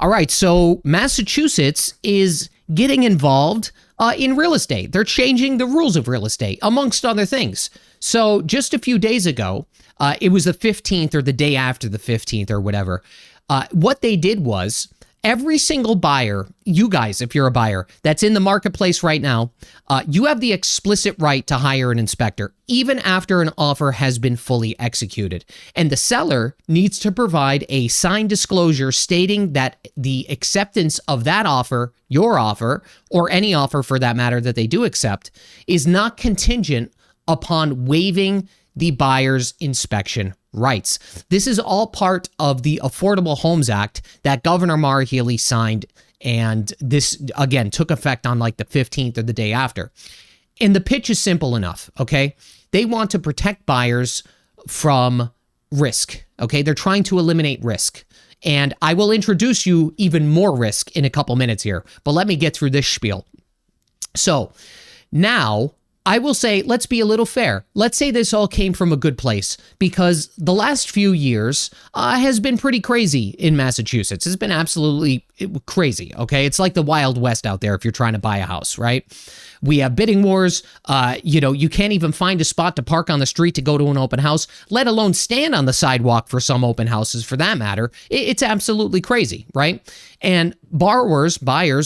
All right, so Massachusetts is getting involved in real estate. They're changing the rules of real estate, amongst other things. So just a few days ago, it was the 15th or the day after the 15th or whatever. What they did was every single buyer, you guys, if you're a buyer that's in the marketplace right now, you have the explicit right to hire an inspector, even after an offer has been fully executed. And the seller needs to provide a signed disclosure stating that the acceptance of that offer, your offer, or any offer for that matter that they do accept, is not contingent upon waiving the buyer's inspection rights. This is all part of the Affordable Homes Act that Governor Maura Healey signed, and this, again, took effect on like the 15th or the day after. And the pitch is simple enough, okay? They want to protect buyers from risk, okay? They're trying to eliminate risk. And I will introduce you even more risk in a couple minutes here, but let me get through this spiel. So now, I will say, let's be a little fair. Let's say this all came from a good place, because the last few years has been pretty crazy in Massachusetts. It's been absolutely crazy, okay? It's like the Wild West out there if you're trying to buy a house, right? We have bidding wars. You can't even find a spot to park on the street to go to an open house, let alone stand on the sidewalk for some open houses for that matter. It's absolutely crazy, right? And buyers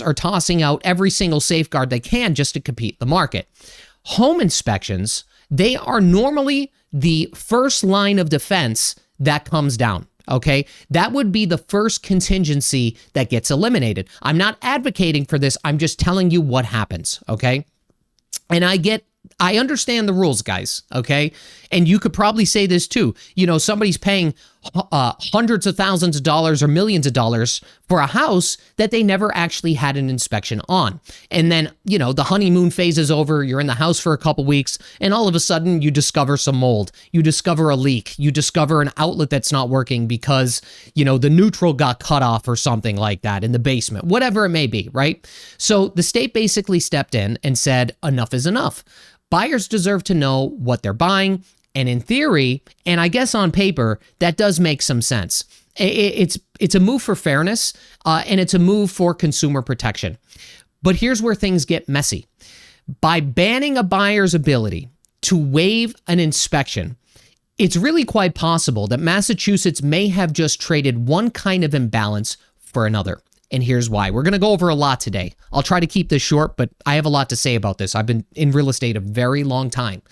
are tossing out every single safeguard they can just to compete the market. Home inspections, they are normally the first line of defense that comes down, okay? That would be the first contingency that gets eliminated. I'm not advocating for this. I'm just telling you what happens, okay? And I understand the rules, guys, okay? And you could probably say this too. You know, somebody's paying hundreds of thousands of dollars or millions of dollars for a house that they never actually had an inspection on. And then, you know, the honeymoon phase is over. You're in the house for a couple weeks, and all of a sudden you discover some mold. You discover a leak. You discover an outlet that's not working because, you know, the neutral got cut off or something like that in the basement, whatever it may be, right? So the state basically stepped in and said, enough is enough. Buyers deserve to know what they're buying. And in theory, and I guess on paper, that does make some sense. It's a move for fairness, and it's a move for consumer protection. But here's where things get messy. By banning a buyer's ability to waive an inspection, it's really quite possible that Massachusetts may have just traded one kind of imbalance for another. And here's why. We're going to go over a lot today. I'll try to keep this short, but I have a lot to say about this. I've been in real estate a very long time.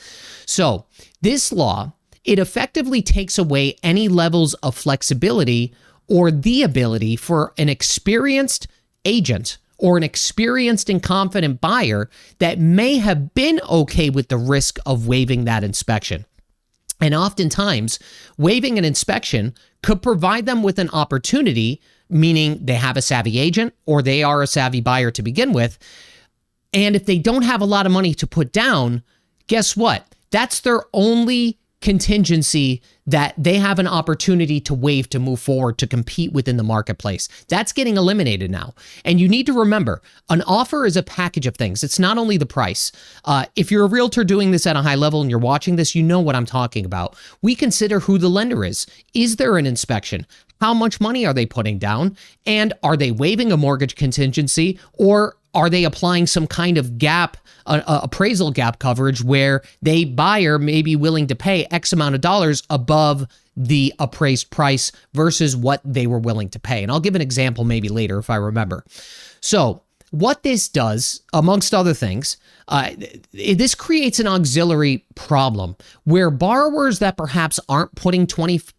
So this law, it effectively takes away any levels of flexibility or the ability for an experienced agent or an experienced and confident buyer that may have been okay with the risk of waiving that inspection. And oftentimes, waiving an inspection could provide them with an opportunity, meaning they have a savvy agent or they are a savvy buyer to begin with. And if they don't have a lot of money to put down, guess what? That's their only contingency that they have an opportunity to waive to move forward to compete within the marketplace. That's getting eliminated now. And you need to remember, an offer is a package of things. It's not only the price. If you're a realtor doing this at a high level and you're watching this, you know what I'm talking about. We consider who the lender is. Is there an inspection? How much money are they putting down? And are they waiving a mortgage contingency, or are they applying some kind of gap, appraisal gap coverage where they buyer may be willing to pay X amount of dollars above the appraised price versus what they were willing to pay? And I'll give an example maybe later if I remember. So what this does, amongst other things, this creates an auxiliary problem where borrowers that perhaps aren't putting 20%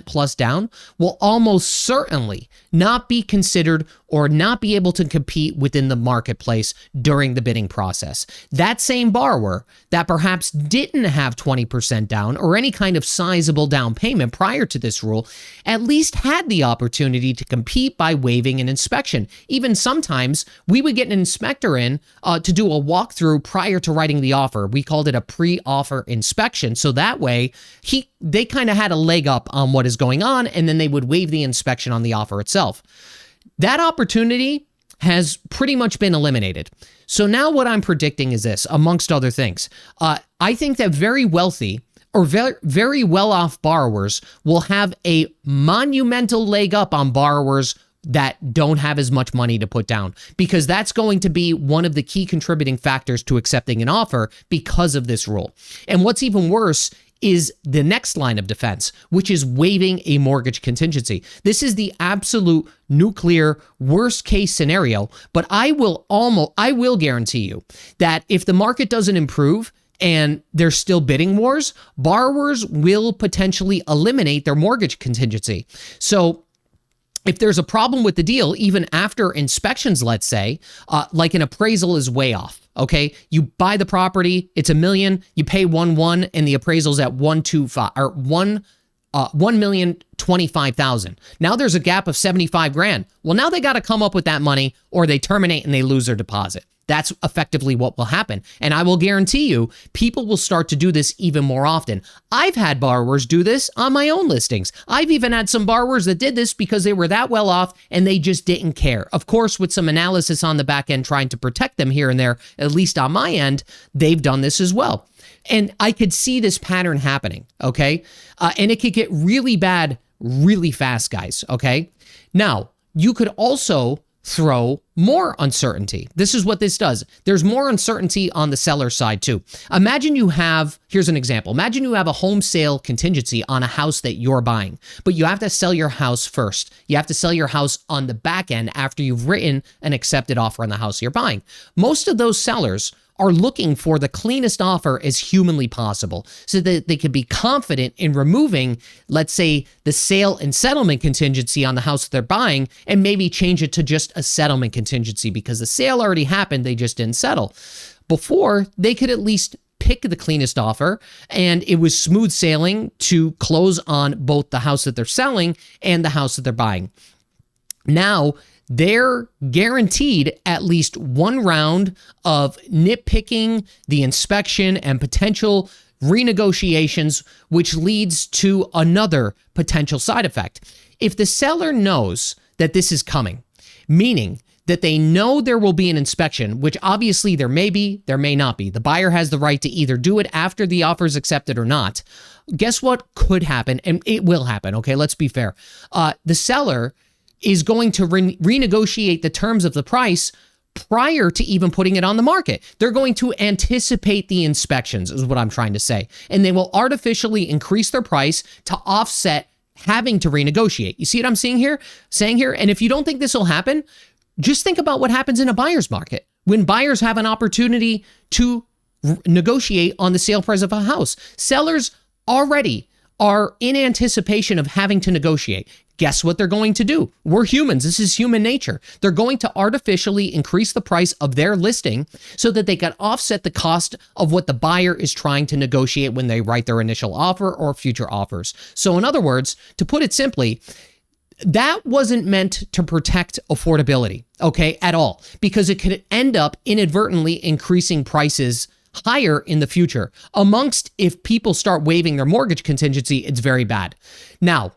plus down will almost certainly not be considered or not be able to compete within the marketplace during the bidding process. That same borrower that perhaps didn't have 20% down or any kind of sizable down payment prior to this rule at least had the opportunity to compete by waiving an inspection. Even sometimes we would get an inspector in to do a walkthrough prior to writing the offer. We called it a pre-offer inspection. So that way they kind of had a leg up on what is going on, and then they would waive the inspection on the offer itself. That opportunity has pretty much been eliminated. So now what I'm predicting is this, amongst other things. I think that very wealthy or very, very well-off borrowers will have a monumental leg up on borrowers that don't have as much money to put down, because that's going to be one of the key contributing factors to accepting an offer because of this rule. And what's even worse is the next line of defense, which is waiving a mortgage contingency. This is the absolute nuclear worst case scenario, but I will guarantee you that if the market doesn't improve and there's still bidding wars, borrowers will potentially eliminate their mortgage contingency. So if there's a problem with the deal, even after inspections, let's say, like an appraisal is way off. Okay, you buy the property, it's $1 million, you pay 1.1, and the appraisal's at 1.25 or 1,025,000. Now there's a gap of 75 grand. Well, now they got to come up with that money, or they terminate and they lose their deposit. That's effectively what will happen. And I will guarantee you, people will start to do this even more often. I've had borrowers do this on my own listings. I've even had some borrowers that did this because they were that well off and they just didn't care. Of course, with some analysis on the back end trying to protect them here and there, at least on my end, they've done this as well. And I could see this pattern happening, okay? And it could get really bad really fast, guys, okay? Now, you could also throw more uncertainty. This is what this does. There's more uncertainty on the seller side too. Imagine you have, here's an example. Imagine you have a home sale contingency on a house that you're buying, but you have to sell your house first. You have to sell your house on the back end after you've written an accepted offer on the house you're buying. Most of those sellers are looking for the cleanest offer as humanly possible so that they can be confident in removing, let's say, the sale and settlement contingency on the house that they're buying, and maybe change it to just a settlement contingency because the sale already happened, they just didn't settle. Before, they could at least pick the cleanest offer, and it was smooth sailing to close on both the house that they're selling and the house that they're buying. Now, they're guaranteed at least one round of nitpicking, the inspection, and potential renegotiations, which leads to another potential side effect. If the seller knows that this is coming, meaning that they know there will be an inspection, which obviously there may be, there may not be. The buyer has the right to either do it after the offer is accepted or not. Guess what could happen? And it will happen, okay? Let's be fair. The seller is going to renegotiate the terms of the price prior to even putting it on the market. They're going to anticipate the inspections, is what I'm trying to say. And they will artificially increase their price to offset having to renegotiate. You see what I'm saying here? And if you don't think this will happen, just think about what happens in a buyer's market. When buyers have an opportunity to negotiate on the sale price of a house, sellers already are in anticipation of having to negotiate. Guess what they're going to do? We're humans. This is human nature. They're going to artificially increase the price of their listing so that they can offset the cost of what the buyer is trying to negotiate when they write their initial offer or future offers. So in other words, to put it simply, that wasn't meant to protect affordability, okay, at all, because it could end up inadvertently increasing prices higher in the future. If people start waiving their mortgage contingency, it's very bad. Now,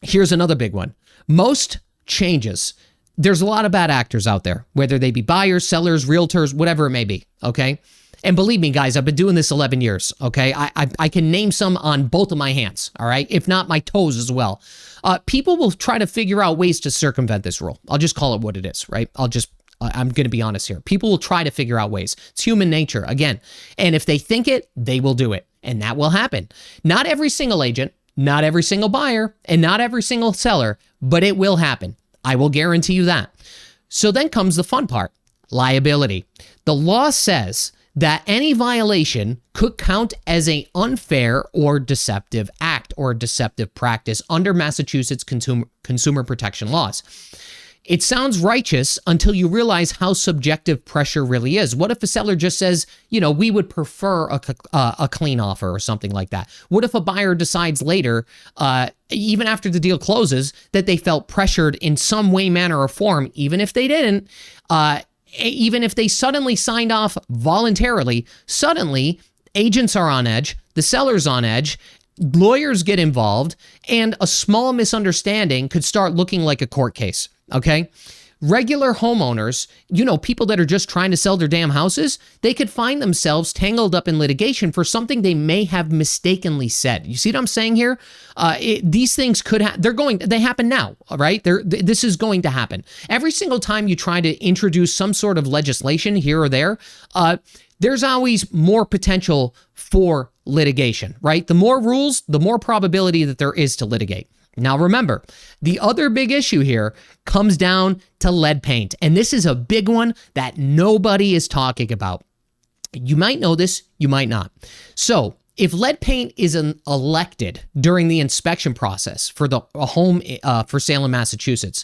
here's another big one. Most changes, there's a lot of bad actors out there, whether they be buyers, sellers, realtors, whatever it may be, okay? And believe me, guys, I've been doing this 11 years, okay? I can name some on both of my hands, all right? If not, my toes as well. People will try to figure out ways to circumvent this rule. I'll just call it what it is, right? I'm going to be honest here. People will try to figure out ways. It's human nature, again. And if they think it, they will do it. And that will happen. Not every single agent, not every single buyer, and not every single seller, but it will happen. I will guarantee you that. So then comes the fun part, liability. The law says that any violation could count as an unfair or deceptive act or deceptive practice under Massachusetts consumer protection laws. It sounds righteous until you realize how subjective pressure really is. What if a seller just says, we would prefer a clean offer or something like that? What if a buyer decides later, even after the deal closes, that they felt pressured in some way, manner, or form, even if they didn't, even if they suddenly signed off voluntarily, suddenly agents are on edge, the seller's on edge, lawyers get involved, and a small misunderstanding could start looking like a court case. Okay. regular homeowners, people that are just trying to sell their damn houses, they could find themselves tangled up in litigation for something they may have mistakenly said. You see what I'm saying here? These things they happen now, all right? This is going to happen. Every single time you try to introduce some sort of legislation here or there, there's always more potential for litigation, right? The more rules, the more probability that there is to litigate. Now, remember, the other big issue here comes down to lead paint. And this is a big one that nobody is talking about. You might know this, you might not. So if lead paint is elected during the inspection process for a home for sale in Massachusetts,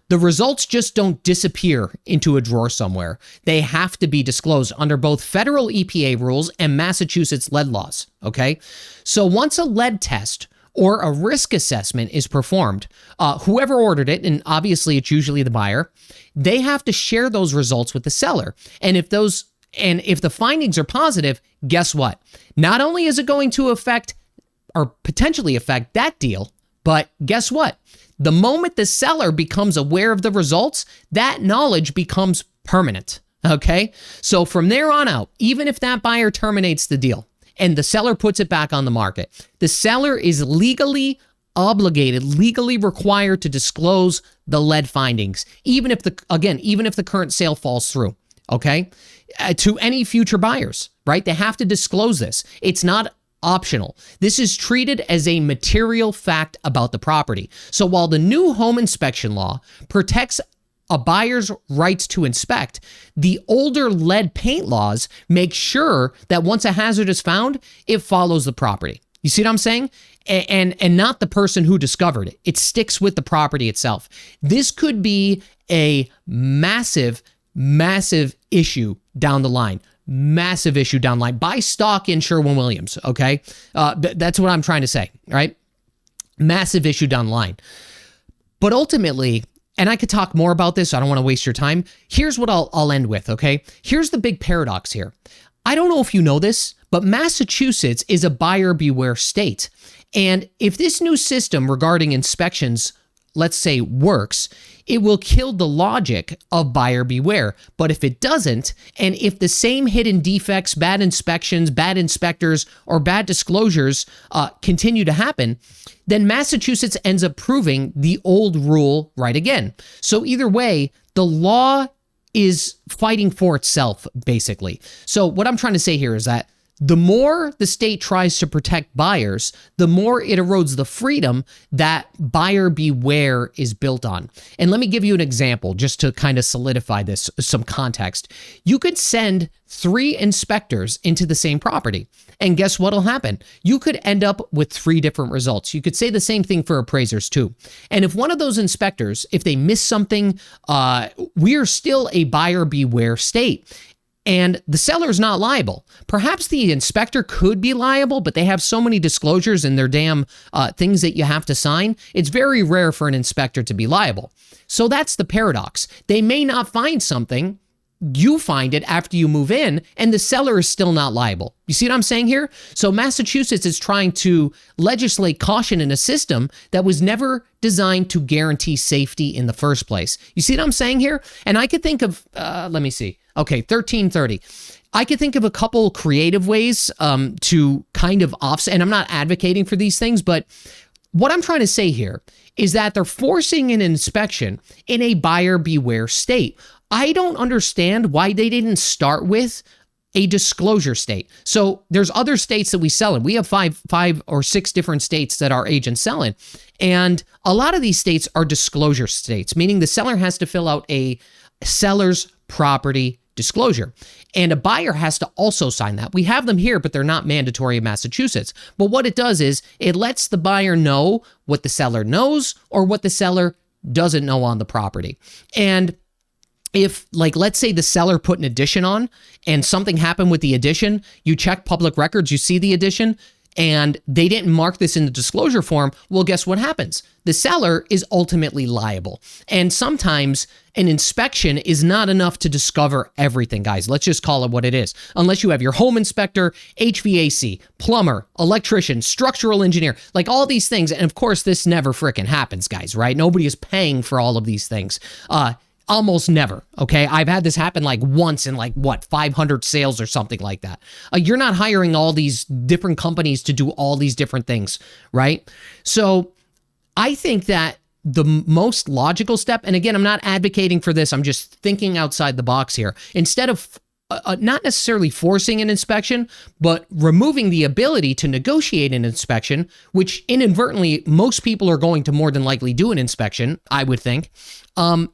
the results just don't disappear into a drawer somewhere. They have to be disclosed under both federal EPA rules and Massachusetts lead laws, okay? So once a lead test or a risk assessment is performed, whoever ordered it, and obviously it's usually the buyer, they have to share those results with the seller. And if the findings are positive, guess what? Not only is it going to affect or potentially affect that deal, but guess what? The moment the seller becomes aware of the results, that knowledge becomes permanent, okay? So from there on out, even if that buyer terminates the deal, and the seller puts it back on the market, the seller is legally obligated, legally required to disclose the lead findings, even if the current sale falls through, okay? To any future buyers, right? They have to disclose this. It's not optional. This is treated as a material fact about the property. So while the new home inspection law protects a buyer's rights to inspect, the older lead paint laws make sure that once a hazard is found, it follows the property. You see what I'm saying? And not the person who discovered it. It sticks with the property itself. This could be a massive issue down the line. Massive issue down the line. Buy stock in Sherwin-Williams, okay? That's what I'm trying to say, right? Massive issue down the line. But ultimately, and I could talk more about this, so I don't want to waste your time. Here's what I'll end with, okay? Here's the big paradox here. I don't know if you know this, but Massachusetts is a buyer beware state. And if this new system regarding inspections, let's say, works, it will kill the logic of buyer beware. But if it doesn't, and if the same hidden defects, bad inspections, bad inspectors, or bad disclosures continue to happen, then Massachusetts ends up proving the old rule right again. So either way, the law is fighting for itself, basically. So what I'm trying to say here is that the more the state tries to protect buyers, the more it erodes the freedom that buyer beware is built on. And let me give you an example just to kind of solidify this, some context. You could send 3 inspectors into the same property, and guess what'll happen? You could end up with 3 different results. You could say the same thing for appraisers too. And if one of those inspectors, if they miss something, we're still a buyer beware state. And the seller is not liable. Perhaps the inspector could be liable, but they have so many disclosures in their damn things that you have to sign. It's very rare for an inspector to be liable. So that's the paradox. They may not find something. You find it after you move in, and the seller is still not liable. You see what I'm saying here? So Massachusetts is trying to legislate caution in a system that was never designed to guarantee safety in the first place. You see what I'm saying here? And I could think of, let me see. Okay, 1330. I could think of a couple creative ways to kind of offset, and I'm not advocating for these things, but what I'm trying to say here is that they're forcing an inspection in a buyer beware state. I don't understand why they didn't start with a disclosure state. So there's other states that we sell in. We have five or six different states that our agents sell in. And a lot of these states are disclosure states, meaning the seller has to fill out a seller's property disclosure. And a buyer has to also sign that. We have them here, but they're not mandatory in Massachusetts. But what it does is it lets the buyer know what the seller knows or what the seller doesn't know on the property. And if, like, let's say the seller put an addition on and something happened with the addition, you check public records, you see the addition, and they didn't mark this in the disclosure form, well, guess what happens? The seller is ultimately liable. And sometimes an inspection is not enough to discover everything, guys. Let's just call it what it is. Unless you have your home inspector, HVAC, plumber, electrician, structural engineer, like all these things. And of course, this never frickin' happens, guys, right? Nobody is paying for all of these things. Almost never. Okay. I've had this happen like once in like 500 sales or something like that. You're not hiring all these different companies to do all these different things, right? So I think that the most logical step, and again, I'm not advocating for this, I'm just thinking outside the box here. Instead of not necessarily forcing an inspection, but removing the ability to negotiate an inspection, which inadvertently most people are going to more than likely do an inspection, I would think.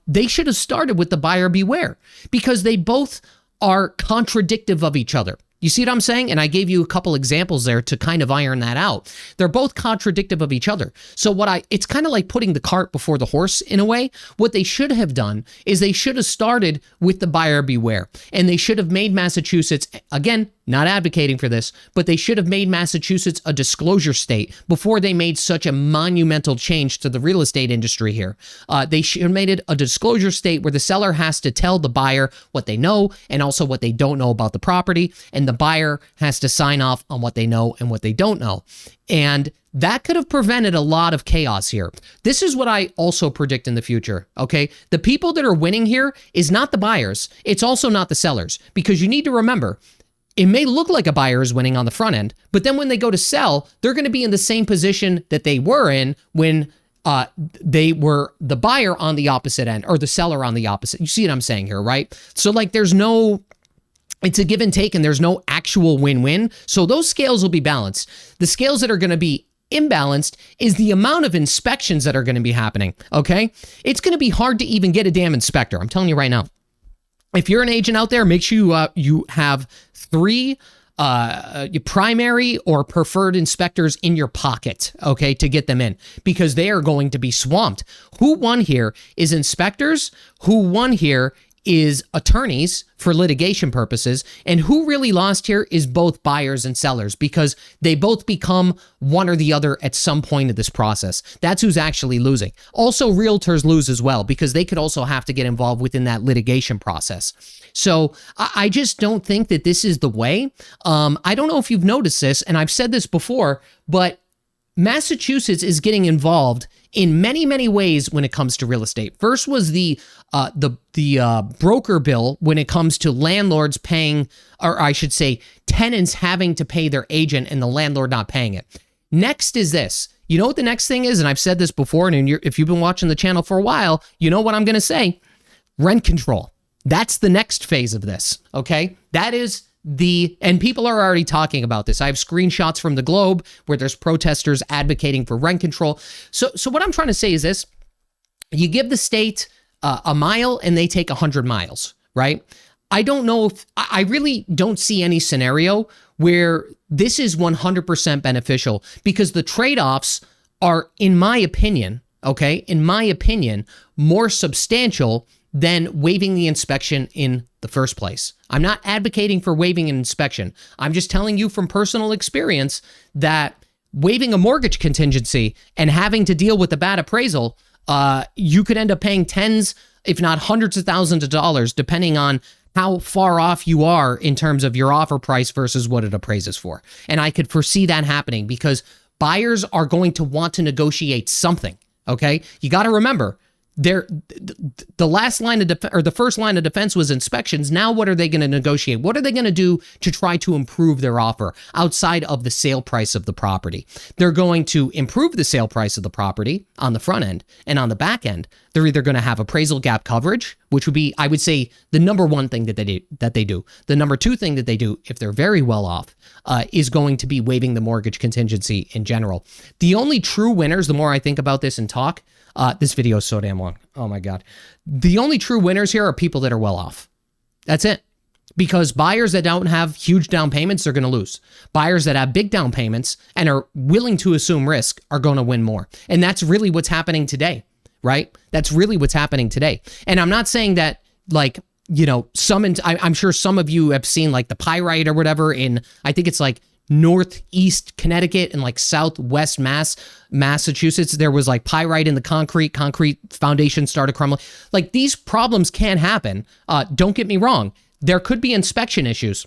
They should have started with the buyer beware, because they both are contradictive of each other. You see what I'm saying? And I gave you a couple examples there to kind of iron that out. They're both contradictive of each other. So it's kind of like putting the cart before the horse in a way. What they should have done is they should have started with the buyer beware, and they should have made Massachusetts, again, not advocating for this, but they should have made Massachusetts a disclosure state before they made such a monumental change to the real estate industry here. They should have made it a disclosure state where the seller has to tell the buyer what they know and also what they don't know about the property, and the buyer has to sign off on what they know and what they don't know. And that could have prevented a lot of chaos here. This is what I also predict in the future, okay? The people that are winning here is not the buyers. It's also not the sellers, because you need to remember, it may look like a buyer is winning on the front end, but then when they go to sell, they're going to be in the same position that they were in when they were the buyer on the opposite end, or the seller on the opposite. You see what I'm saying here, right? So like it's a give and take, and there's no actual win-win. So those scales will be balanced. The scales that are going to be imbalanced is the amount of inspections that are going to be happening, okay? It's going to be hard to even get a damn inspector. I'm telling you right now. If you're an agent out there, make sure you have 3 primary or preferred inspectors in your pocket, okay, to get them in, because they are going to be swamped. Who won here is inspectors. Who won here is attorneys for litigation purposes, and who really lost here is both buyers and sellers, because they both become one or the other at some point of this process. That's who's actually losing. Also, realtors lose as well, because they could also have to get involved within that litigation process. So I just don't think that this is the way. I don't know if you've noticed this, and I've said this before, but Massachusetts is getting involved in many, many ways when it comes to real estate. First was the broker bill when it comes to landlords paying, or I should say, tenants having to pay their agent and the landlord not paying it. Next is this. You know what the next thing is? And I've said this before, and if you've been watching the channel for a while, you know what I'm going to say. Rent control. That's the next phase of this, okay? That is and people are already talking about this. I have screenshots from the Globe where there's protesters advocating for rent control. So what I'm trying to say is this. You give the state a mile and they take 100 miles, right? I don't know if, I really don't see any scenario where this is 100% beneficial, because the trade-offs are, in my opinion, more substantial than waiving the inspection in the first place. I'm not advocating for waiving an inspection. I'm just telling you from personal experience that waiving a mortgage contingency and having to deal with the bad appraisal, you could end up paying tens, if not hundreds of thousands of dollars, depending on how far off you are in terms of your offer price versus what it appraises for. And I could foresee that happening, because buyers are going to want to negotiate something, okay? You got to remember, the last line of the first line of defense was inspections. Now what are they going to negotiate? What are they going to do to try to improve their offer outside of the sale price of the property? They're going to improve the sale price of the property on the front end, and on the back end, they're either going to have appraisal gap coverage, which would be, I would say, the number one thing that they do. The number two thing that they do, if they're very well off, is going to be waiving the mortgage contingency in general. The only true winners, the more I think about this and talk, this video is so damn long. Oh my God. The only true winners here are people that are well off. That's it. Because buyers that don't have huge down payments are going to lose. Buyers that have big down payments and are willing to assume risk are going to win more. And that's really what's happening today, right? That's really what's happening today. And I'm not saying that, like, you know, I'm sure some of you have seen like the pyrite or whatever in, I think it's like northeast Connecticut and like southwest Massachusetts. There was like pyrite in the concrete foundation started crumbling. Like, these problems can happen. Don't get me wrong. There could be inspection issues,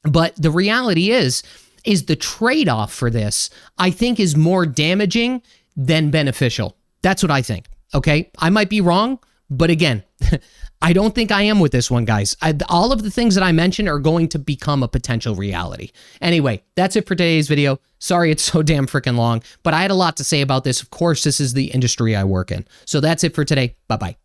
but the reality is the trade-off for this, I think, is more damaging than beneficial. That's what I think. Okay. I might be wrong, But again, I don't think I am with this one, guys. All of the things that I mentioned are going to become a potential reality. Anyway, that's it for today's video. Sorry it's so damn freaking long, but I had a lot to say about this. Of course, this is the industry I work in. So that's it for today. Bye-bye.